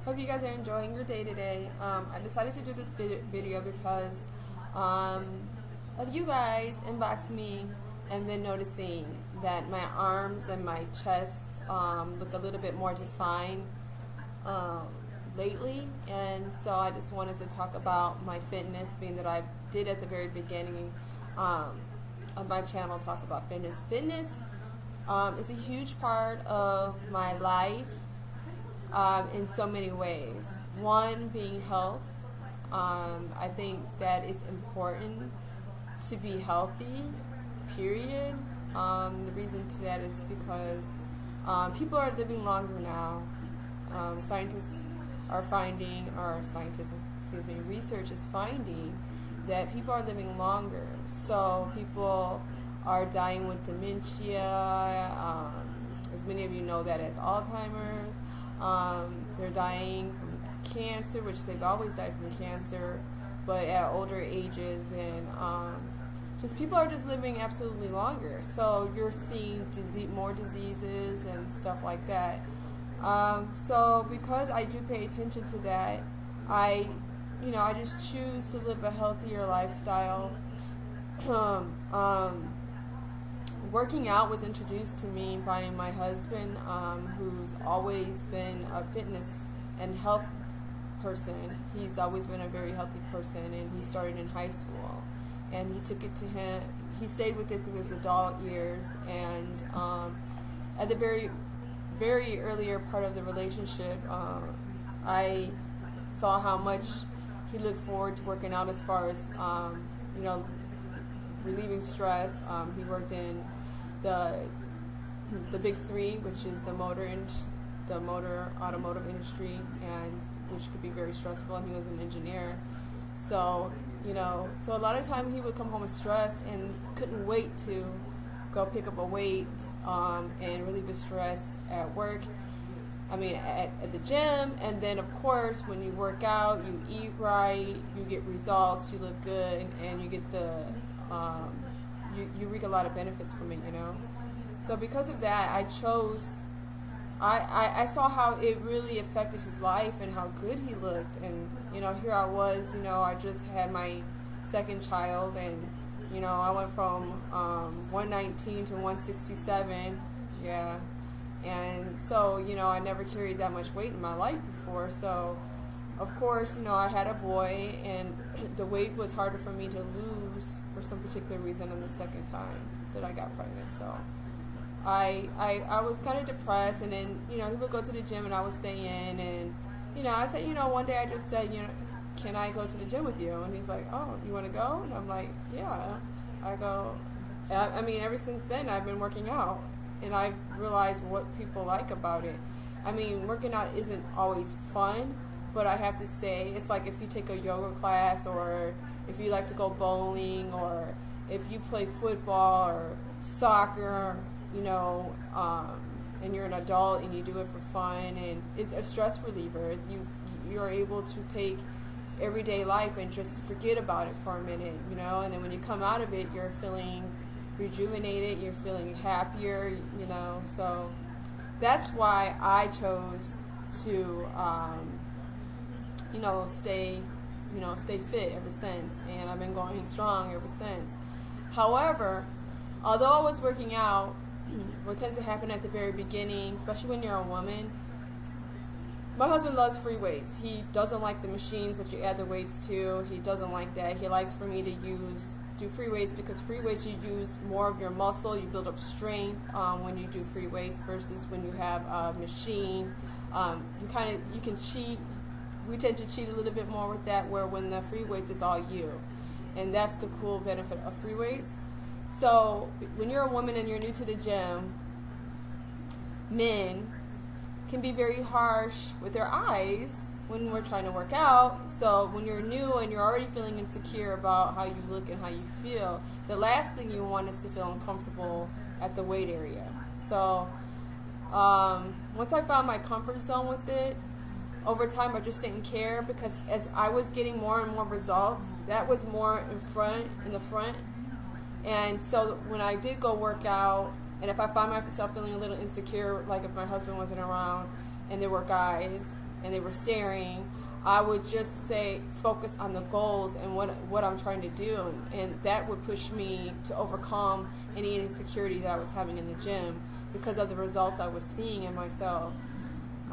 Hope you guys are enjoying your day today. I decided to do this video because of you guys inboxed me and been noticing that my arms and my chest look a little bit more defined lately, and so I just wanted to talk about my fitness, being that I did at the very beginning of my channel talk about fitness. Fitness is a huge part of my life in so many ways. One being health. I think that it's important to be healthy, period. The reason to that is because people are living longer now. Research is finding that people are living longer. So people are dying with dementia. As many of you know that as Alzheimer's. They're dying from cancer, which they've always died from cancer, but at older ages, and just people are just living absolutely longer. So you're seeing more diseases and stuff like that. So because I do pay attention to that, I just choose to live a healthier lifestyle. Working out was introduced to me by my husband, who's always been a fitness and health person. He's always been a very healthy person, and he started in high school, and he took it to him. He stayed with it through his adult years, and at the very, very earlier part of the relationship, I saw how much he looked forward to working out as far as relieving stress. He worked in the big three, which is the motor automotive industry, and which could be very stressful, and he was an engineer. So a lot of time he would come home with stress and couldn't wait to go pick up a weight and relieve his stress at work. At the gym. And then of course when you work out, you eat right, you get results, you look good, and you get you reap a lot of benefits from it, So because of that, I saw how it really affected his life and how good he looked. And here I was, I just had my second child, and I went from 119 to 167. Yeah. And so I never carried that much weight in my life before. So of course, I had a boy, and the weight was harder for me to lose for some particular reason on the second time that I got pregnant. So I was kind of depressed, and then, he would go to the gym and I would stay in, and, I said, one day I just said, can I go to the gym with you? And he's like, oh, you want to go? And I'm like, yeah. I go, ever since then I've been working out, and I've realized what people like about it. Working out isn't always fun, but I have to say, it's like if you take a yoga class, or if you like to go bowling, or if you play football or soccer, and you're an adult and you do it for fun, and it's a stress reliever. You're able to take everyday life and just forget about it for a minute, and then when you come out of it, you're feeling rejuvenated, you're feeling happier, so that's why I chose to stay fit ever since, and I've been going strong ever since. However, although I was working out, what tends to happen at the very beginning, especially when you're a woman, my husband loves free weights. He doesn't like the machines that you add the weights to. He doesn't like that. He likes for me to do free weights, because free weights, you use more of your muscle, you build up strength when you do free weights versus when you have a machine. You can cheat. We tend to cheat a little bit more with that, where when the free weights, it's all you. And that's the cool benefit of free weights. So when you're a woman and you're new to the gym, men can be very harsh with their eyes when we're trying to work out. So when you're new and you're already feeling insecure about how you look and how you feel, the last thing you want is to feel uncomfortable at the weight area. So once I found my comfort zone with it, over time I just didn't care, because as I was getting more and more results, that was more in the front. And so when I did go work out, and if I find myself feeling a little insecure, like if my husband wasn't around, and there were guys and they were staring, I would just say focus on the goals and what I'm trying to do, and that would push me to overcome any insecurity that I was having in the gym because of the results I was seeing in myself.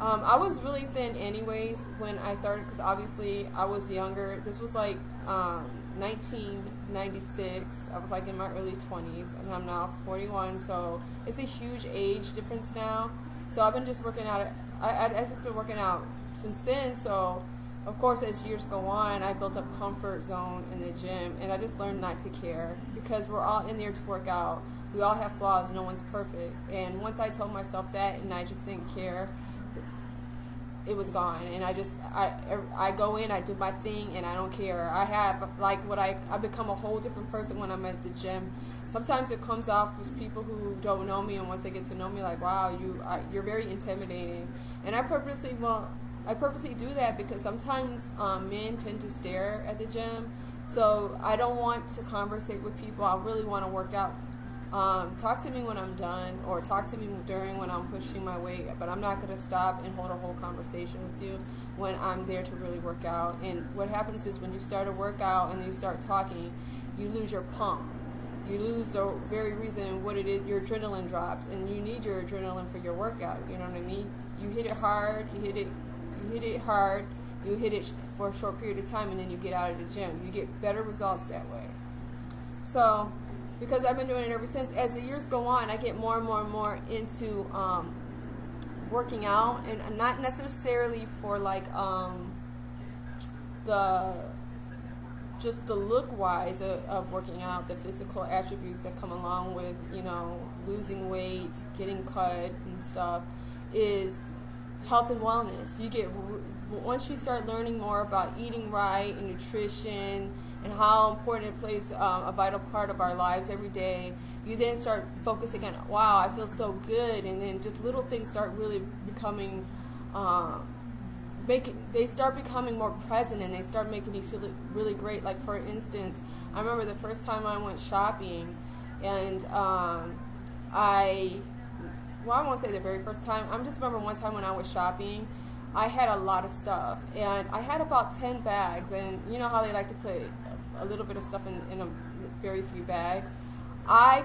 I was really thin anyways when I started, because obviously I was younger. This was like 1996. I was like in my early 20s, and I'm now 41, so it's a huge age difference now. So I've been just working out. I've just been working out since then. So of course, as years go on, I built up comfort zone in the gym, and I just learned not to care, because we're all in there to work out. We all have flaws. No one's perfect. And once I told myself that, and I just didn't care, it was gone. And I go in, I do my thing, and I don't care. I have I become a whole different person when I'm at the gym. Sometimes it comes off with people who don't know me, and once they get to know me, like, wow, you're very intimidating. And I purposely do that because sometimes men tend to stare at the gym. So I don't want to conversate with people. I really want to work out. Talk to me when I'm done, or talk to me during when I'm pushing my weight, but I'm not going to stop and hold a whole conversation with you when I'm there to really work out. And what happens is when you start a workout and then you start talking, you lose your pump. You lose the very reason what it is. Your adrenaline drops, and you need your adrenaline for your workout. You know what I mean? You hit it hard, you hit it hard, you hit it for a short period of time, and then you get out of the gym. You get better results that way. So, because I've been doing it ever since, as the years go on, I get more and more and more into working out, and not necessarily for like the look wise of working out, the physical attributes that come along with, losing weight, getting cut and stuff, is health and wellness. Once you start learning more about eating right and nutrition and how important it plays a vital part of our lives every day, you then start focusing on, wow, I feel so good, and then just little things start really becoming, they start becoming more present, and they start making you feel really great. Like, for instance, I remember the first time I went shopping, and I won't say the very first time. I just remember one time when I was shopping, I had a lot of stuff, and I had about 10 bags, and you know how they like to put a little bit of stuff in a very few bags. I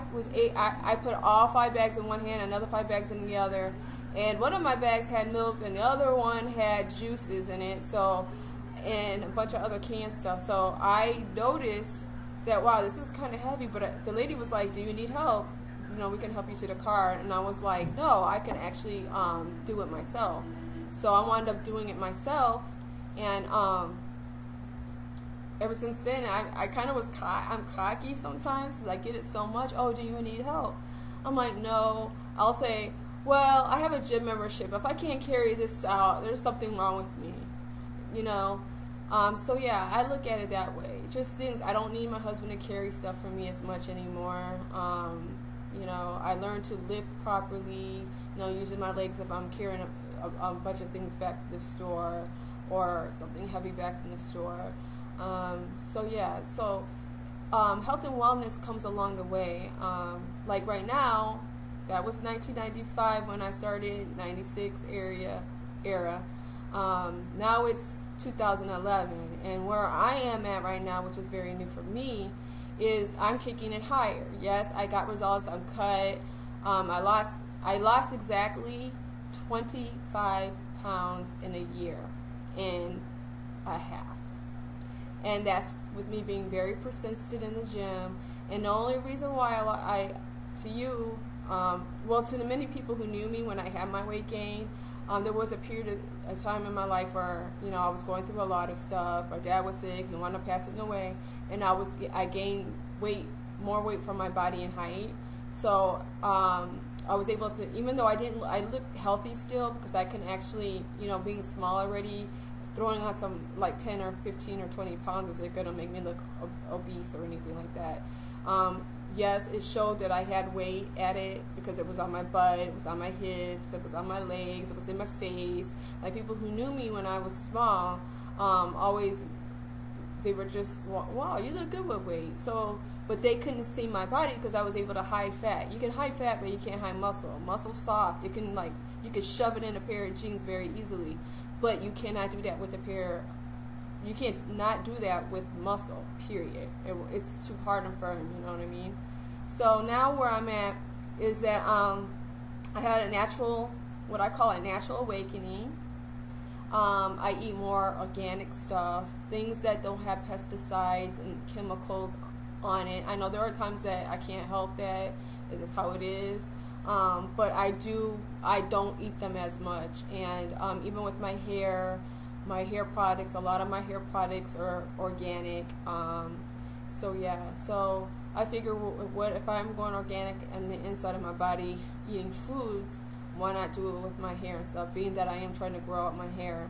put all 5 bags in one hand, another 5 bags in the other, and one of my bags had milk, and the other one had juices in it, and a bunch of other canned stuff. So I noticed that, wow, this is kind of heavy, but the lady was like, do you need help? We can help you to the car. And I was like, no, I can actually do it myself. So I wound up doing it myself, and ever since then, I kind of I'm cocky sometimes because I get it so much. Oh, do you need help? I'm like, no. I'll say, well, I have a gym membership. If I can't carry this out, there's something wrong with me, So yeah, I look at it that way. Just things. I don't need my husband to carry stuff for me as much anymore. I learned to lift properly, using my legs if I'm carrying a bunch of things back to the store, or something heavy back from the store. Health and wellness comes along the way. Like right now, that was 1995 when I started, 96 era. Now it's 2011, and where I am at right now, which is very new for me, is I'm kicking it higher. Yes, I got results. I'm cut. I lost exactly 25 pounds in a year and a half. And that's with me being very persistent in the gym. And the only reason why to the many people who knew me when I had my weight gain, there was a period of time in my life where, I was going through a lot of stuff. My dad was sick, he wound up passing away, and I gained more weight from my body and height. So I was able to, even though I look healthy still, because I can actually, being small already, throwing on some like 10 or 15 or 20 pounds isn't going to make me look obese or anything like that. Yes, it showed that I had weight at it because it was on my butt, it was on my hips, it was on my legs, it was in my face. Like, people who knew me when I was small, they were just, wow, you look good with weight. So, but they couldn't see my body because I was able to hide fat. You can hide fat, but you can't hide muscle. Muscle's soft. It can You could shove it in a pair of jeans very easily, but you cannot do that with you can't not do that with muscle, period. It's too hard and firm, you know what I mean? So now where I'm at is that I had what I call a natural awakening. I eat more organic stuff, things that don't have pesticides and chemicals on it. I know there are times that I can't help that. It is how it is. But I don't eat them as much. And even with my hair products, a lot of my hair products are organic. So yeah, so I figure what if I'm going organic and the inside of my body eating foods, why not do it with my hair and stuff, being that I am trying to grow out my hair.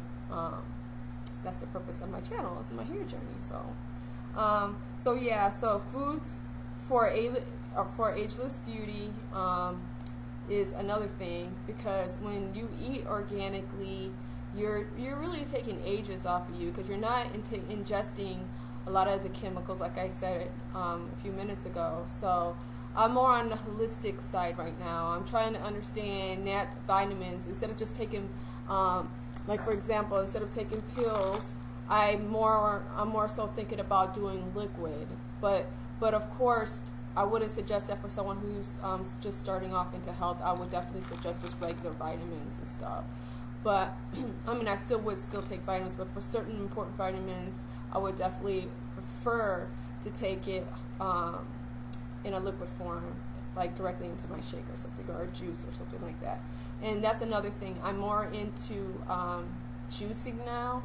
That's the purpose of my channel, is my hair journey. So yeah, so foods for ageless beauty is another thing, because when you eat organically, you're really taking ages off of you, because you're not ingesting a lot of the chemicals, like I said a few minutes ago. So I'm more on the holistic side right now. I'm trying to understand vitamins instead of just taking, like for example, instead of taking pills, I'm more so thinking about doing liquid. But of course, I wouldn't suggest that for someone who's just starting off into health. I would definitely suggest just regular vitamins and stuff. But I mean, I would still take vitamins, but for certain important vitamins, I would definitely prefer to take it in a liquid form, like directly into my shake or something, or a juice or something like that. And that's another thing. I'm more into juicing now,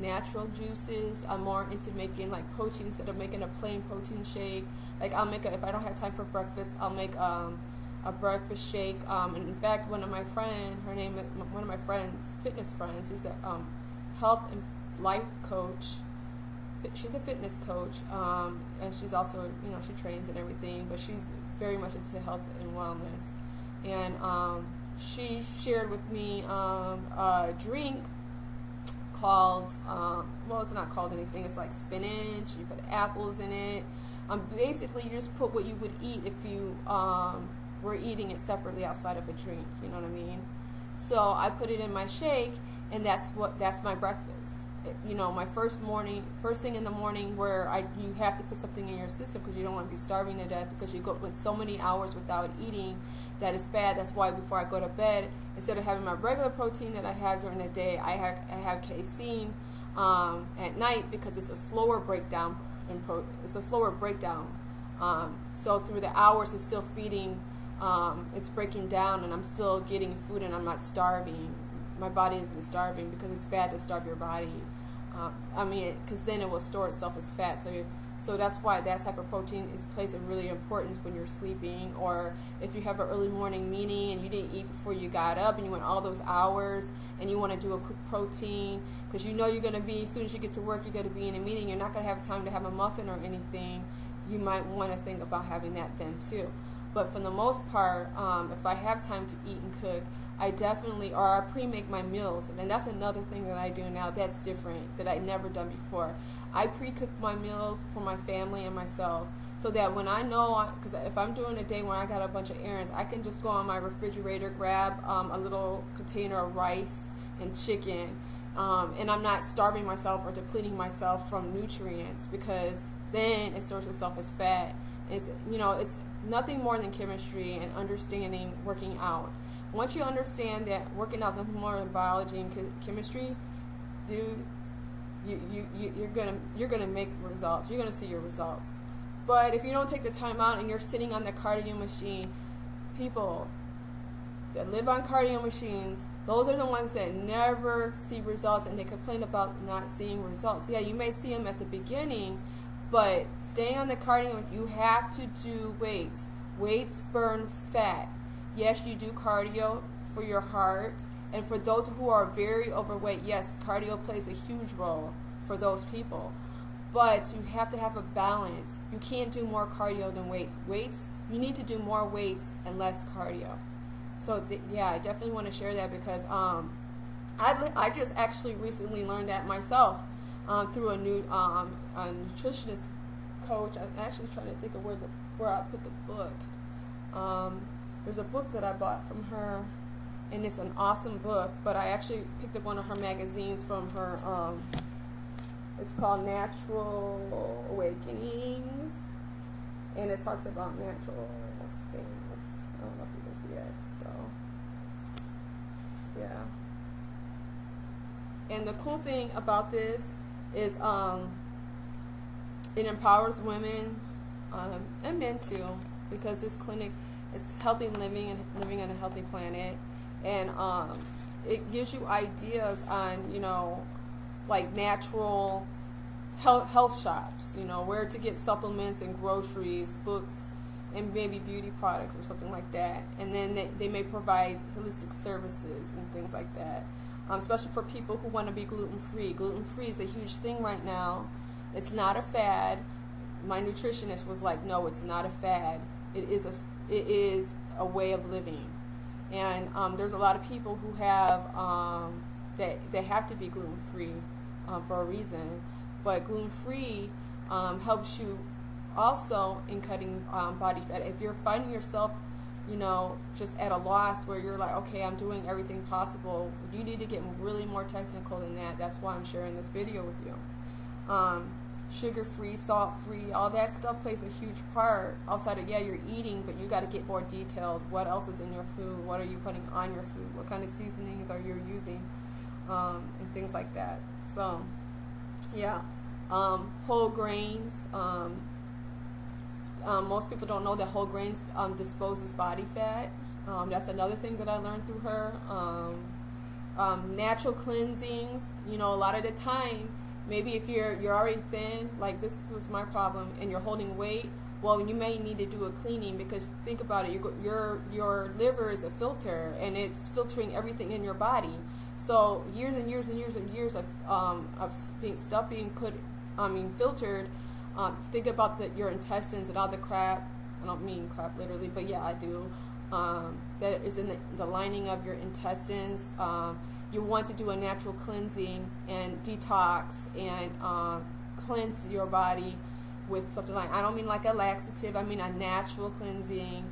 natural juices. I'm more into making like protein instead of making a plain protein shake. Like if I don't have time for breakfast, I'll make a breakfast shake. And in fact, one of my friends, fitness friends, is a health and life coach. She's a fitness coach, and she's also, she trains and everything, but she's very much into health and wellness. And she shared with me a drink called, it's not called anything. It's like spinach. You put apples in it. Basically, you just put what you would eat if you were eating it separately outside of a drink. You know what I mean? So I put it in my shake, and that's my breakfast. My first thing in the morning, where you have to put something in your system because you don't want to be starving to death, because you go with so many hours without eating that it's bad. That's why before I go to bed, instead of having my regular protein that I have during the day, I have casein at night, because it's a slower breakdown. So through the hours, it's still feeding. It's breaking down, and I'm still getting food, and I'm not starving. My body isn't starving, because it's bad to starve your body. Because then it will store itself as fat. So that's why that type of protein plays a really importance when you're sleeping, or if you have an early morning meeting and you didn't eat before you got up, and you went all those hours, and you want to do a quick protein, because you're going to be, as soon as you get to work, you're going to be in a meeting. You're not going to have time to have a muffin or anything. You might want to think about having that then too. But for the most part, if I have time to eat and cook, I pre-make my meals. And that's another thing that I do now that's different, that I've never done before. I pre-cook my meals for my family and myself, so that when I know, because if I'm doing a day when I got a bunch of errands, I can just go on my refrigerator, grab a little container of rice and chicken, and I'm not starving myself or depleting myself from nutrients, because then it stores itself as fat. It's nothing more than chemistry and understanding working out. Once you understand that working out is nothing more than biology and chemistry, dude, you're gonna make results. You're gonna see your results. But if you don't take the time out and you're sitting on the cardio machine, people that live on cardio machines, those are the ones that never see results, and they complain about not seeing results. Yeah, you may see them at the beginning, but staying on the cardio, you have to do weights. Weights burn fat. Yes, you do cardio for your heart, and for those who are very overweight, yes, cardio plays a huge role for those people. But you have to have a balance. You can't do more cardio than weights. You need to do more weights and less cardio. So I definitely want to share that, because I just actually recently learned that myself through a nutritionist coach. I'm actually trying to think of where I put the book. There's a book that I bought from her. and it's an awesome book. But I actually picked up one of her magazines from her. It's called Natural Awakenings, and it talks about natural things. I don't know if you can see it. So, yeah. And the cool thing about this is it empowers women and men too, because this clinic is healthy living and living on a healthy planet, and it gives you ideas on, you know, like natural health shops, you know, where to get supplements and groceries, books, and maybe beauty products or something like that. And then they may provide holistic services and things like that, especially for people who want to be gluten-free. Gluten-free is a huge thing right now. It's not a fad. My nutritionist was like, no, it's not a fad. It is a way of living. And there's a lot of people who have they have to be gluten-free for a reason. But gluten-free helps you also in cutting body fat. If you're finding yourself, you know, just at a loss where you're like, okay, I'm doing everything possible, you need to get really more technical than that. That's why I'm sharing this video with you. Sugar-free, salt-free, all that stuff plays a huge part outside of, yeah, you're eating, but you got to get more detailed. What else is in your food? What are you putting on your food? What kind of seasonings are you using? And things like that. So, yeah. Whole grains. Most people don't know that whole grains disposes body fat. That's another thing that I learned through her. Natural cleansings. You know, a lot of the time, maybe if you're already thin, like this was my problem, and you're holding weight, well, you may need to do a cleaning, because think about it, your liver is a filter, and it's filtering everything in your body. So years and years and years and years of stuff being filtered. Think about your intestines and all the crap. I don't mean crap literally, but yeah, I do. That is in the lining of your intestines. You want to do a natural cleansing and detox and cleanse your body with something like, I don't mean like a laxative, I mean a natural cleansing.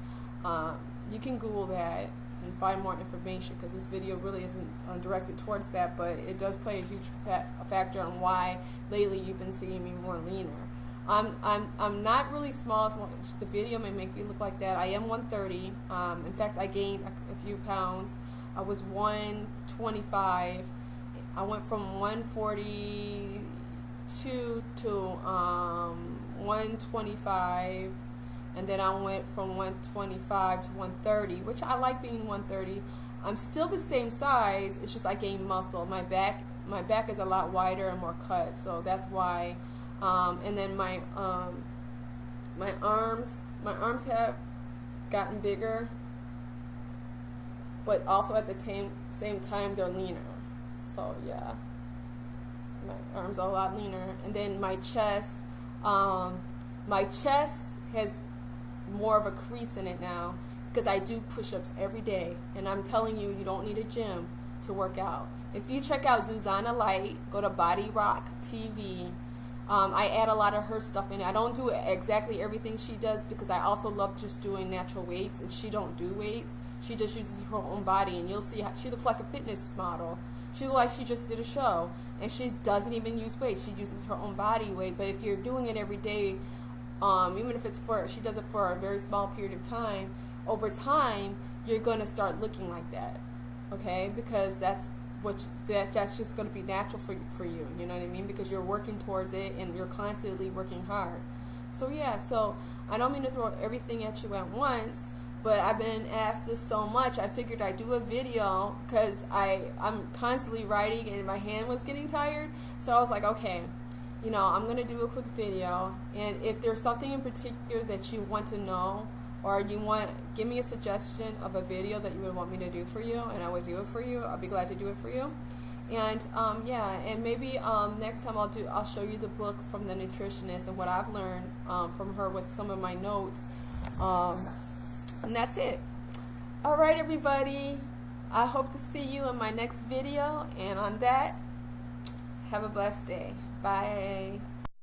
You can Google that and find more information, because this video really isn't directed towards that, but it does play a huge factor on why lately you've been seeing me more leaner. I'm not really small. The video may make me look like that. I am 130. In fact, I gained a few pounds. I was 125. I went from 142 to 125, and then I went from 125 to 130, which I like being 130. I'm still the same size. It's just I gained muscle. My back is a lot wider and more cut, so that's why. And then my arms have gotten bigger, but also at the same time they're leaner. So yeah, my arms are a lot leaner. And then my chest has more of a crease in it now, because I do push-ups every day, and I'm telling you, you don't need a gym to work out. If you check out Zuzana Light, go to Body Rock TV. I add a lot of her stuff in. I don't do exactly everything she does, because I also love just doing natural weights, and she don't do weights. She just uses her own body, and you'll see how she looks like a fitness model. She looks like she just did a show, and she doesn't even use weights. She uses her own body weight. But if you're doing it every day, even if it's she does it for a very small period of time, over time you're going to start looking like that, okay? Because that's just going to be natural for you, you know what I mean? Because you're working towards it, and you're constantly working hard. So yeah, so I don't mean to throw everything at you at once, but I've been asked this so much, I figured I'd do a video, because I'm constantly writing and my hand was getting tired. So I was like, okay, you know, I'm going to do a quick video, and if there's something in particular that you want to know, or give me a suggestion of a video that you would want me to do for you, and I would do it for you. I'll be glad to do it for you. And yeah, and maybe next time I'll show you the book from the nutritionist and what I've learned from her with some of my notes. And that's it. All right, everybody. I hope to see you in my next video. And on that, have a blessed day. Bye.